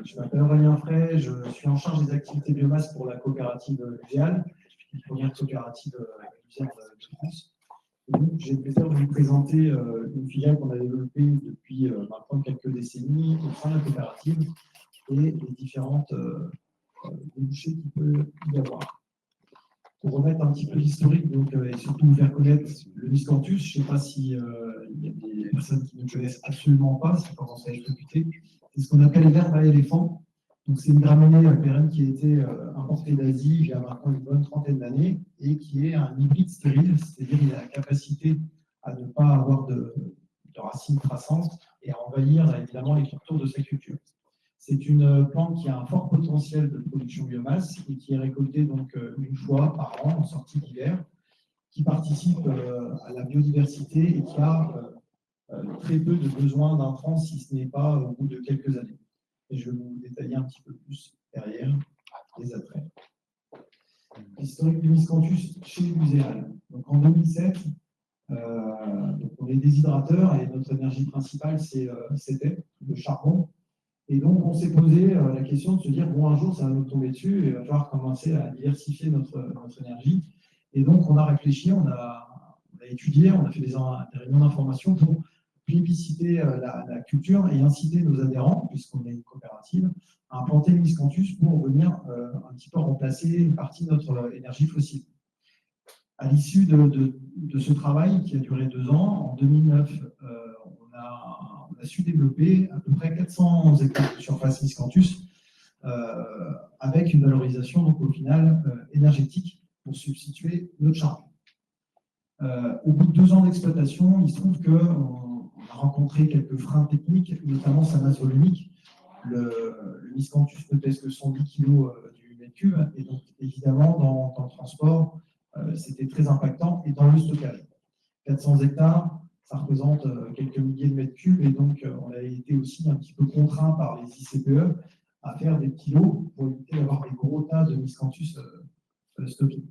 Je m'appelle Aurélien Fray, je suis en charge des activités biomasse pour la coopérative Luséal, une première coopérative lusière de France. Et donc, j'ai le plaisir de vous présenter une filiale qu'on a développée depuis maintenant quelques décennies au sein de la coopérative et les différentes débouchés qu'il peut y avoir. Pour remettre un petit peu l'historique et surtout vous faire connaître le miscanthus, je ne sais pas s'il y a des personnes qui ne connaissent absolument pas, ça commence à être réputé. C'est ce qu'on appelle l'herbe à éléphant. Donc, c'est une graminée pérenne qui a été importée d'Asie il y a maintenant une bonne trentaine d'années et qui est un hybride stérile, c'est-à-dire qu'il a la capacité à ne pas avoir de racines traçantes et à envahir évidemment les pourtours de sa culture. C'est une plante qui a un fort potentiel de production biomasse et qui est récoltée donc une fois par an en sortie d'hiver, qui participe à la biodiversité et qui a très peu de besoin d'intrants, si ce n'est pas au bout de quelques années. Et je vais vous détailler un petit peu plus derrière les attraits. L'historique du miscanthus chez Luséal. Donc en 2007, donc on est déshydrateur et notre énergie principale c'était le charbon. Et donc, on s'est posé la question de se dire, bon, un jour, ça va nous tomber dessus et il va falloir commencer à diversifier notre énergie. Et donc, on a réfléchi, on a étudié, on a fait des réunions d'information pour plébisciter la culture et inciter nos adhérents, puisqu'on est une coopérative, à implanter le miscanthus pour venir un petit peu remplacer une partie de notre énergie fossile. À l'issue de ce travail qui a duré 2 ans, en 2009, on a su développer à peu près 400 hectares de surface miscanthus avec une valorisation donc, au final énergétique pour substituer notre charbon. Au bout de 2 ans d'exploitation, il se trouve qu'on a rencontré quelques freins techniques, notamment sa masse volumique. Le miscanthus ne pèse que 110 kg du mètre cube, et donc évidemment dans le transport, c'était très impactant, et dans le stockage. 400 hectares, ça représente quelques milliers de mètres cubes, et donc on a été aussi un petit peu contraint par les ICPE à faire des petits lots pour éviter d'avoir des gros tas de miscanthus stockés.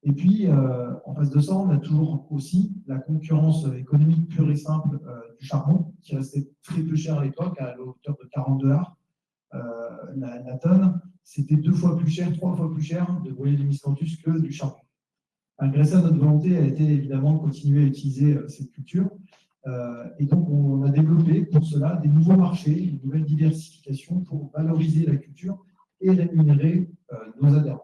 Et puis, en face de ça, on a toujours aussi la concurrence économique pure et simple du charbon, qui restait très peu cher à l'époque, à hauteur de $40 la tonne. C'était 2 fois plus cher, 3 fois plus cher de broyer du miscanthus que du charbon. Malgré ça, notre volonté a été évidemment de continuer à utiliser cette culture. Et donc, on a développé pour cela des nouveaux marchés, une nouvelle diversification pour valoriser la culture et rémunérer nos adhérents.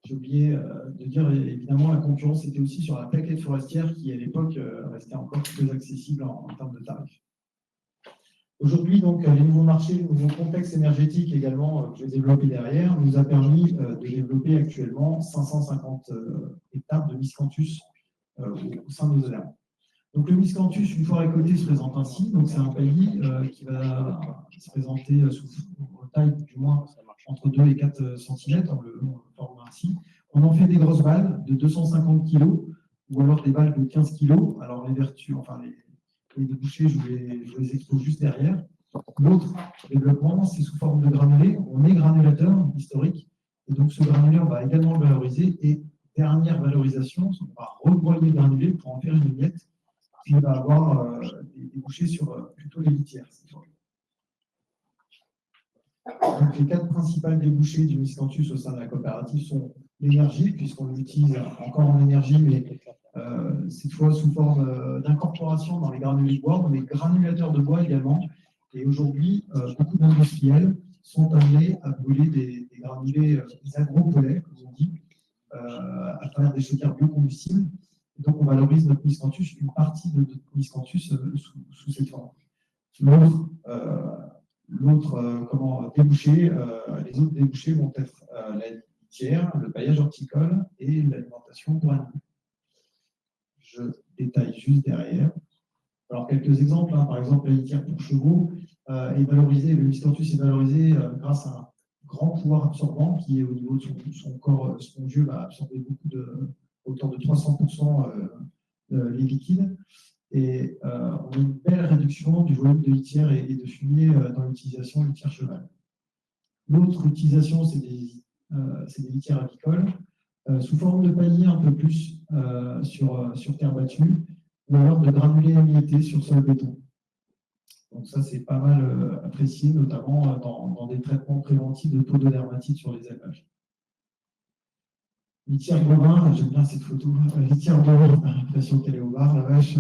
J'ai oublié de dire, évidemment, la concurrence était aussi sur la plaquette forestière qui, à l'époque, restait encore peu accessible en termes de tarifs. Aujourd'hui, donc, les nouveaux marchés, les nouveaux complexes énergétiques également que j'ai développé derrière, nous a permis de développer actuellement 550 hectares de miscanthus au sein de nos adhérents. Donc, le miscanthus, une fois récolté, se présente ainsi. Donc, c'est un paillis qui va se présenter sous taille, du moins, entre 2 et 4 cm, on le forme ainsi. On en fait des grosses balles de 250 kg ou alors des balles de 15 kg. Alors, les vertus, enfin, les débouchés, je vous les expose juste derrière. L'autre développement, c'est sous forme de granulé. On est granulateur historique. Et donc, ce granulé, on va également le valoriser. Et dernière valorisation, on va rebroyer le granulé pour en faire une miette qui va avoir des débouchés sur plutôt les litières. Donc, les 4 principales débouchés du miscanthus au sein de la coopérative sont l'énergie, puisqu'on l'utilise encore en énergie, mais cette fois sous forme d'incorporation dans les granulés de bois, dans les granulateurs de bois également. Et aujourd'hui, beaucoup d'industriels sont amenés à brûler des granulés agropolais, comme on dit, à travers des chaudières biocombustibles. Et donc, on valorise notre miscanthus, une partie de notre miscanthus sous cette forme. L'autre débouché, les autres débouchés vont être la litière, le paillage horticole et l'alimentation granulée. Je détaille juste derrière. Alors, quelques exemples. Par exemple, la litière pour chevaux est valorisée, le miscanthus est valorisé grâce à un grand pouvoir absorbant qui est au niveau de son corps spongieux, va absorber beaucoup autour de 300% les liquides. Et on a une belle réduction du volume de litière et de fumier dans l'utilisation de litière cheval. L'autre utilisation, c'est des litières avicoles, sous forme de paillis un peu plus sur terre battue, ou alors de granulés émiettés sur sol béton. Donc ça, c'est pas mal apprécié, notamment dans des traitements préventifs de taux de dermatite sur les élevages. Litière bovin, j'aime bien cette photo. Litière bovin, on a l'impression qu'elle est au bar, la vache.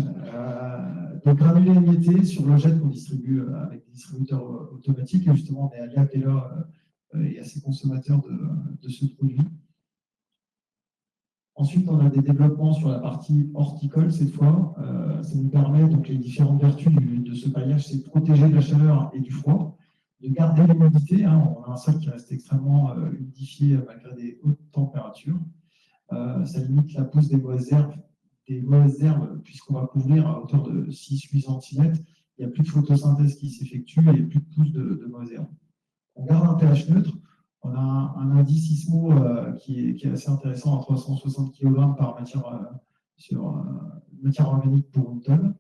Donc granulés émiettés sur logette qu'on distribue avec des distributeurs automatiques. Et justement, on est allé appeler là et à ces consommateurs de ce produit. Ensuite, on a des développements sur la partie horticole cette fois. Ça nous permet, donc les différentes vertus de ce paillage, c'est de protéger de la chaleur et du froid, de garder l'humidité. On a un sol qui reste extrêmement humidifié malgré des hautes températures. Ça limite la pousse des mauvaises herbes puisqu'on va couvrir à hauteur de 6-8 cm. Il n'y a plus de photosynthèse qui s'effectue et plus de pousse de mauvaises herbes. On garde un pH neutre. On a un indice ISMO qui est assez intéressant à 360 kg par matière organique pour une tonne.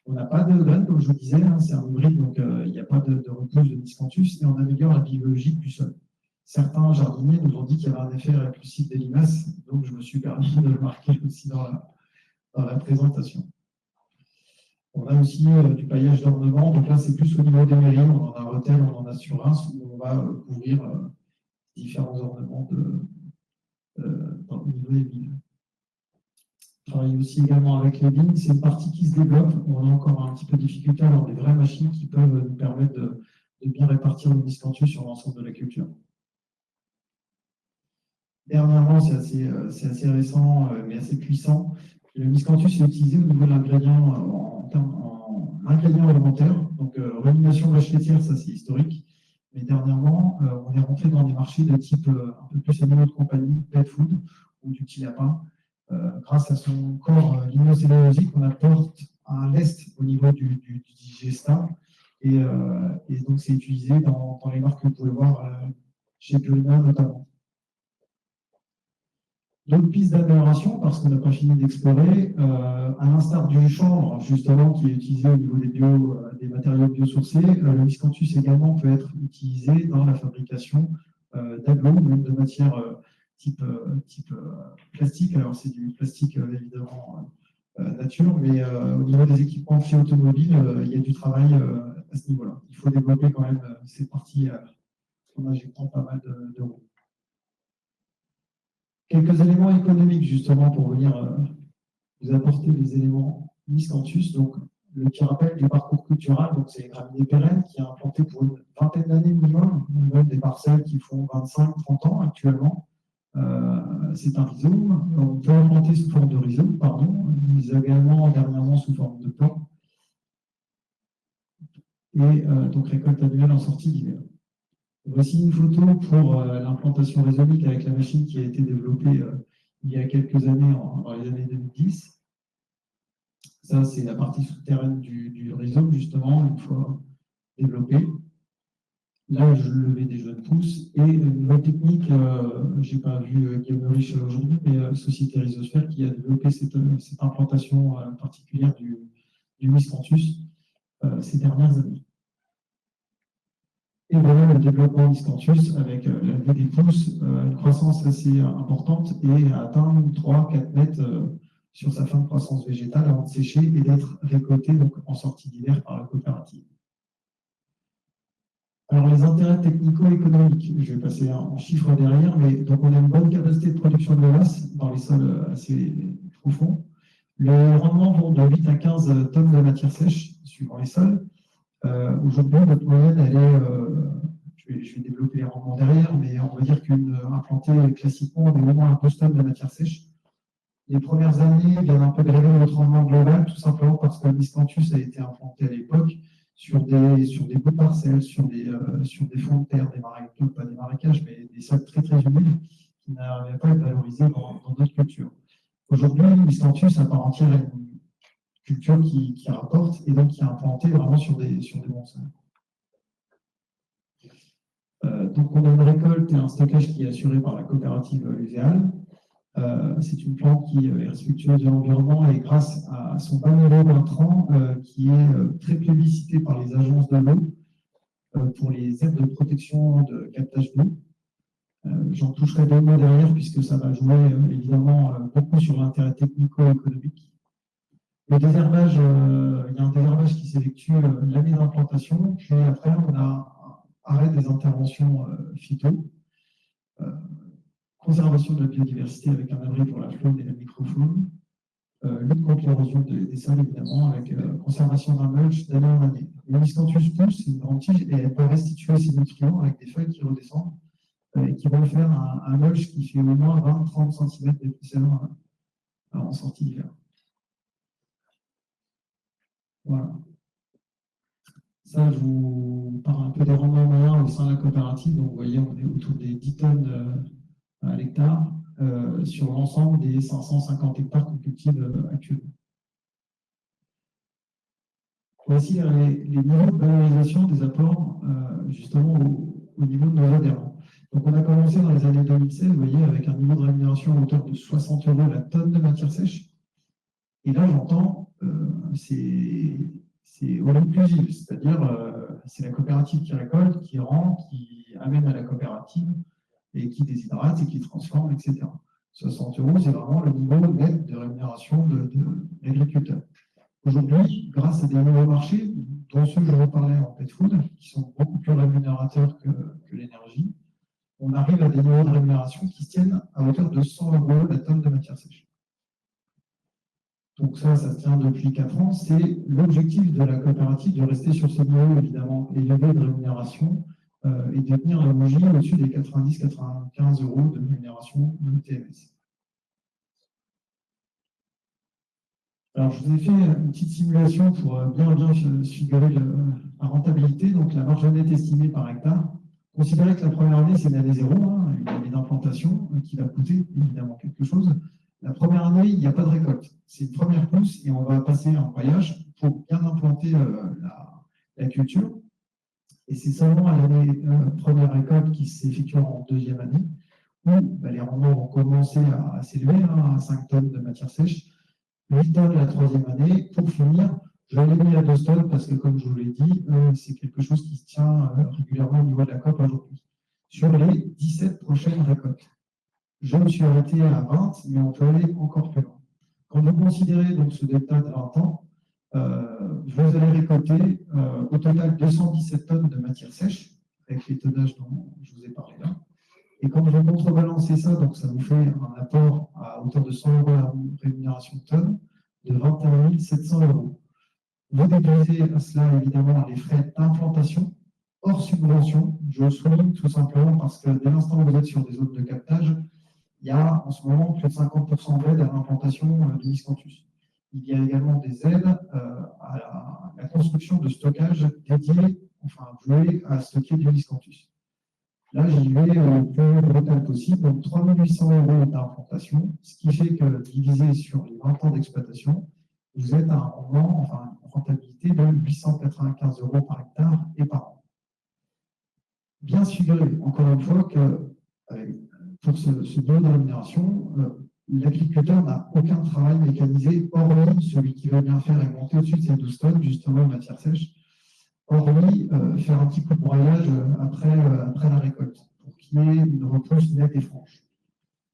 On n'a pas de graines, comme je vous disais, c'est un hybride, donc il n'y a pas de repousse de miscanthus, et on améliore la vie biologique du sol. Certains jardiniers nous ont dit qu'il y avait un effet répulsif des limaces, donc je me suis permis de le marquer aussi dans la présentation. On a aussi du paillage d'ornement, donc là c'est plus au niveau des mairies, on en a à Rethel, on en a sur Reims, où on va couvrir différents ornements au niveau des villes. On travaille aussi également avec les vignes, c'est une partie qui se développe, on a encore un petit peu de difficulté à avoir des vraies machines qui peuvent nous permettre de bien répartir le miscanthus sur l'ensemble de la culture. Dernièrement, c'est assez récent, mais assez puissant. Le miscanthus est utilisé au niveau de l'ingrédient en ingrédient alimentaire. Donc, rumination vache laitière, ça c'est historique. Mais dernièrement, on est rentré dans des marchés de type un peu plus animaux de compagnie, pet food ou du petit lapin. Grâce à son corps lignocellulosique, on apporte un lest au niveau du digestat. Et donc, c'est utilisé dans les marques que vous pouvez voir chez Purina notamment. D'autres pistes d'amélioration, parce qu'on n'a pas fini d'explorer, à l'instar du chanvre, justement, qui est utilisé au niveau des matériaux biosourcés, le miscanthus également peut être utilisé dans la fabrication d'agglos, même de matières type plastique. Alors, c'est du plastique, évidemment, nature, mais au niveau des équipements automobiles, il y a du travail à ce niveau-là. Il faut développer quand même ces parties en injectant pas mal d'euros. Quelques éléments économiques, justement, pour venir vous apporter des éléments miscanthus. Donc, le petit rappel du parcours cultural, donc c'est les graminées pérennes qui est implanté pour une vingtaine d'années minimum, des parcelles qui font 25-30 ans actuellement. C'est un rhizome. On peut implanter sous forme de rhizome, mais également dernièrement sous forme de plan. Et donc récolte annuelle en sortie d'hiver. Voici une photo pour l'implantation rhizomique avec la machine qui a été développée il y a quelques années, dans les années 2010. Ça, c'est la partie souterraine du rhizome, justement, une fois développée. Là, je levais des jeunes pousses. Et une nouvelle technique, je n'ai pas vu Guillaume Riche aujourd'hui, mais Société Rhizosphère qui a développé cette implantation particulière du miscanthus ces dernières années. Et voilà le développement miscanthus avec la levée des pousses, une croissance assez importante et à atteindre 3-4 mètres sur sa fin de croissance végétale avant de sécher et d'être récolté donc, en sortie d'hiver par la coopérative. Alors les intérêts technico-économiques, je vais passer en chiffres derrière, mais donc on a une bonne capacité de production de masse dans les sols assez profonds. Les rendements vont de 8 à 15 tonnes de matière sèche suivant les sols. Aujourd'hui, notre moyenne, elle est, je vais développer les rendements derrière, mais on va dire qu'une implantée classiquement, on est au moins un post-tonne de matière sèche. Les premières années viennent un peu gréver notre rendement global, tout simplement parce que le miscanthus a été implanté à l'époque sur des beaux parcelles, sur des fonds de terre, pas des marécages, mais des sols très très humides qui n'arrivaient pas à être valorisés dans d'autres cultures. Aujourd'hui, le miscanthus à part entière est une culture qui rapporte et donc qui est implantée vraiment sur des bons sols. Donc on a une récolte et un stockage qui est assuré par la coopérative Luséal. C'est une plante qui est respectueuse de l'environnement et grâce à son bas niveau d'intrants qui est très plébiscité par les agences de l'eau pour les aides de protection de captage d'eau. J'en toucherai deux mots derrière puisque ça va jouer évidemment beaucoup sur l'intérêt technico-économique. Le désherbage, il y a un désherbage qui s'effectue l'année d'implantation, puis après, on a arrêt des interventions phyto, conservation de la biodiversité avec un abri pour la faune et la microfaune, lutte contre l'érosion des sols, évidemment, avec conservation d'un mulch d'année en année. Le miscanthus pousse, c'est une grande tige, et elle peut restituer ses nutriments avec des feuilles qui redescendent et qui vont faire un mulch qui fait au moins 20-30 cm d'épaisseur en sortie d'hiver. Voilà. Ça, je vous parle un peu des rendements moyens au sein de la coopérative. Donc, vous voyez, on est autour des 10 tonnes à l'hectare sur l'ensemble des 550 hectares qu'on cultive actuellement. Voici les niveaux de valorisation des apports justement au niveau de nos adhérents. Donc, on a commencé dans les années 2016, vous voyez, avec un niveau de rémunération à hauteur de 60 € la tonne de matière sèche. Et là, j'entends, c'est all inclusive, c'est-à-dire c'est la coopérative qui récolte, qui rend, qui amène à la coopérative et qui déshydrate et qui transforme, etc. 60 €, c'est vraiment le niveau net de rémunération de l'agriculteur. Aujourd'hui, grâce à des nouveaux marchés, dont ceux que je reparlais en pet food, qui sont beaucoup plus rémunérateurs que l'énergie, on arrive à des niveaux de rémunération qui se tiennent à hauteur de 100 € la tonne de matière sèche. Donc ça se tient depuis 4 ans. C'est l'objectif de la coopérative de rester sur ce niveau évidemment élevé de rémunération et de tenir la bougie au-dessus des 90-95 € de rémunération de TMS. Alors je vous ai fait une petite simulation pour bien figurer la rentabilité. Donc la marge nette estimée par hectare. Considérez que la première année, c'est l'année 0, une année d'implantation qui va coûter évidemment quelque chose. La première année, il n'y a pas de récolte. C'est une première pousse et on va passer un voyage pour bien implanter la culture. Et c'est seulement à l'année première récolte qui s'effectuera en deuxième année où les rendements vont commencer à s'élever à 5 tonnes de matière sèche, 8 tonnes la troisième année. Pour finir, je l'ai mis à 2 tonnes parce que, comme je vous l'ai dit, c'est quelque chose qui se tient régulièrement au niveau de la COP aujourd'hui. Sur les 17 prochaines récoltes. Je me suis arrêté à 20, mais on peut aller encore plus loin. Quand vous considérez donc ce delta de 20 ans, vous allez récolter au total 217 tonnes de matière sèche, avec les tonnages dont je vous ai parlé là. Et quand vous contrebalancez ça, donc ça vous fait un apport à hauteur de 100 € à rémunération de tonne de 21 700 €. Vous déduisez à cela évidemment les frais d'implantation hors subvention. Je le souligne tout simplement parce que dès l'instant où vous êtes sur des zones de captage, il y a en ce moment plus de 50% d'aide à l'implantation du miscanthus. Il y a également des aides à la construction de stockage dédiés, enfin voués à stocker du miscanthus. Là, j'y vais le plus brutal possible, donc 3 800 € d'implantation, ce qui fait que divisé sur les 20 ans d'exploitation, vous êtes à un rendement, enfin une rentabilité de 895 € par hectare et par an. Bien figurer, encore une fois, que pour ce niveau de rémunération, l'agriculteur n'a aucun travail mécanisé, hormis celui qui veut bien faire et monter au-dessus de ces 12 tonnes, justement, en matière sèche, hormis faire un petit coup de broyage après la récolte, pour qu'il y ait une repousse nette et franche.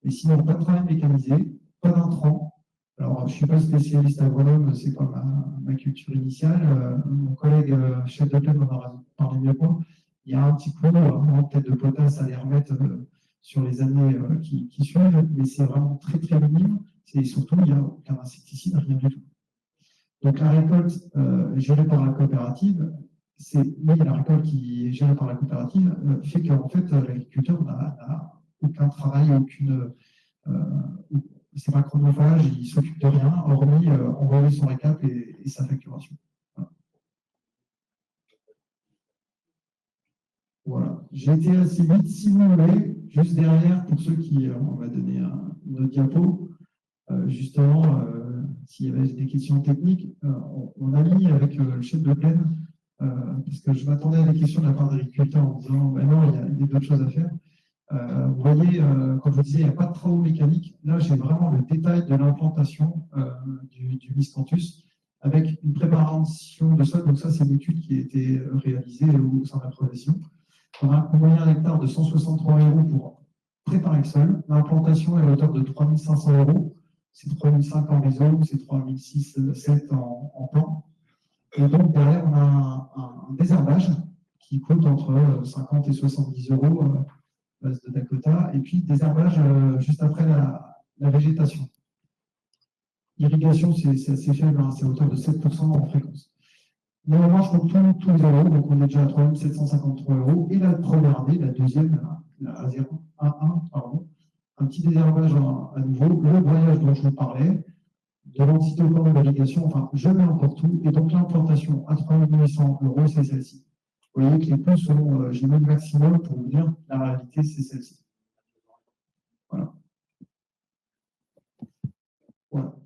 Mais sinon, pas de travail mécanisé, pas d'intrants. Alors, je ne suis pas spécialiste agronome, c'est pas ma culture initiale. Mon collègue chef de club en aura parlé mieux que moi. Il y a un petit coup, peut-être de potasse à les remettre sur les années qui suivent, mais c'est vraiment très très minime. Et surtout, il n'y a aucun insecticide, rien du tout. Donc la récolte gérée par la coopérative, la récolte qui est gérée par la coopérative fait qu'en fait l'agriculteur n'a aucun travail, c'est pas chronophage, il ne s'occupe de rien, hormis envoyer son récap et sa facturation. Voilà, j'ai été assez vite. Si vous voulez, juste derrière, pour ceux qui, on va donner une autre diapo, justement, s'il y avait des questions techniques, on a mis avec le chef de plaine, parce que je m'attendais à des questions de la part des agriculteurs en disant, ben non, il y a d'autres choses à faire. Vous voyez, quand je vous disais, il n'y a pas de travaux mécaniques, là, j'ai vraiment le détail de l'implantation du miscanthus, avec une préparation de sol. Donc ça, c'est une étude qui a été réalisée au sein de la profession. On a un moyen d'hectare de 163 € pour préparer le sol. L'implantation est à hauteur de 3 500 €. c'est 3005 en réseau, c'est 3006-7 en temps. Et donc, derrière, on a un désherbage qui coûte entre 50 et 70 euros base de Dakota, et puis désherbage juste après la végétation. L'irrigation, c'est assez faible, hein, c'est à hauteur de 7% en fréquence. Normalement, je compte tous les euros, donc on est déjà à 3 753 euros. Et la première année, la deuxième, la A0, pardon, un petit désherbage à nouveau, le broyage dont je vous parlais, de l'entité au plan d'irrigation, enfin, je mets encore tout. Et donc, l'implantation à 3 800 euros, c'est celle-ci. Vous voyez que les coûts sont, j'ai mis le maximum pour vous dire, la réalité, c'est celle-ci. Voilà. Voilà.